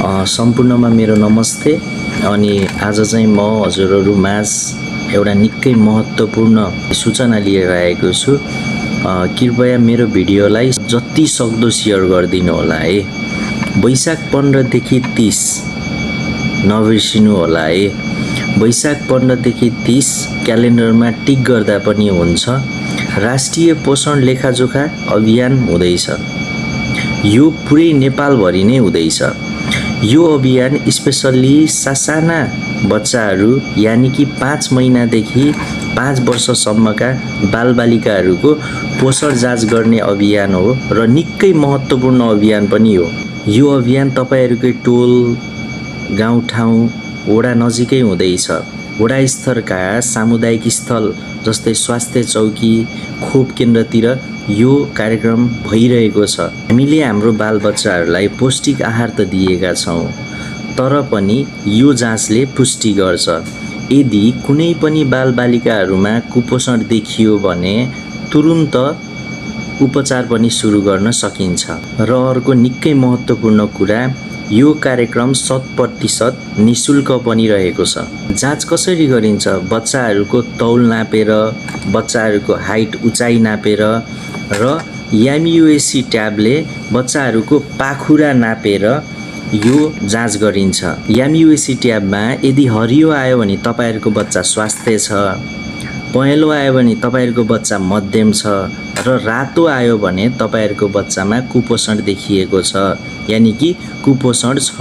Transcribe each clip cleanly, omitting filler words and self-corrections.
सम्पूर्णमा मेरो नमस्ते। अनि आज चाहिँ म हजुरहरू माझ एउटा निकै महत्त्वपूर्ण सूचना लिएर आएको छु। कृपया मेरो भिडियोलाई जति सक्दो सेयर गरिदिनु होला है। वैशाख 15 देखि 30 नबिर्सिनु होला है। वैशाख 15 देखि 30 क्यालेन्डरमा टिक गर्दा पनि हुन्छ। राष्ट्रिय पोषण लेखाजोखा अभियान हुँदैछ। यो पुरै नेपालभरि नै हुँदैछ। यो अभियान स्पेसल्ली सासाना बच्चाहरू यानि कि 5 महिनादेखि 5 वर्षसम्मका बालबालिकाहरूको पोषण जाँच गर्ने अभियान हो र निकै महत्त्वपूर्ण अभियान पनि हो। यो अभियान तपाईहरुकै टोल, गाउँठाउँ, वडा नजिकै हुँदैछ। वडा स्तरका सामुदायिक स्थल जस्तै स्वास्थ्य चौकी, खोप केन्द्रतिर यो कार्यक्रम भइरहेको छ। हामीले हाम्रो बालबच्चाहरूलाई पौष्टिक आहार त दिएका छौँ, तर पनि यो जाँचले पुष्टि गर्छ। यदि कुनै पनि बालबालिकाहरूमा कुपोषण देखियो भने तुरुन्त उपचार पनि सुरु गर्न सकिन्छ। र अर्को निकै महत्त्वपूर्ण कुरा, यो कार्यक्रम 100% निशुल्क पनि रहेको छ। जाँच कसरी गरिन्छ? बच्चाहरूको तौल नापेर, बच्चाहरूको हाइट उचाइ नापेर र एमयुएसी ट्याबले बच्चाहरूको पाखुरा नापेर यो जाँच गरिन्छ। एमयुएसी ट्याबमा यदि हरियो आयो भने तपाईहरुको बच्चा स्वास्थ्य छ, पहेँलो आयो भने तपाईहरुको बच्चा मध्यम छ र रातो आयो भने तपाईहरुको बच्चामा कुपोषण देखिएको छ, यानि कि कुपोषण छ।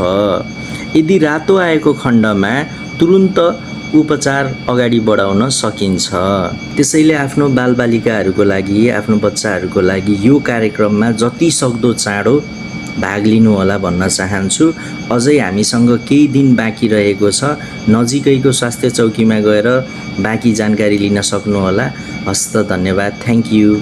यदि रातो आएको खण्डमा तुरुन्त उपचार अगाडि बढाउन सकिन्छ। त्यसैले आफ्नो बालबालिकाहरूको लागि, आफ्नो बच्चाहरूको लागि यो कार्यक्रममा जति सक्दो चाँडो भाग लिनु होला भन्न चाहन्छु। अझै हामीसँग केही दिन बाँकी रहेको छ। नजिकैको स्वास्थ्य चौकीमा गएर बाँकी जानकारी लिन सक्नुहोला। हस्त धन्यवाद। Thank you.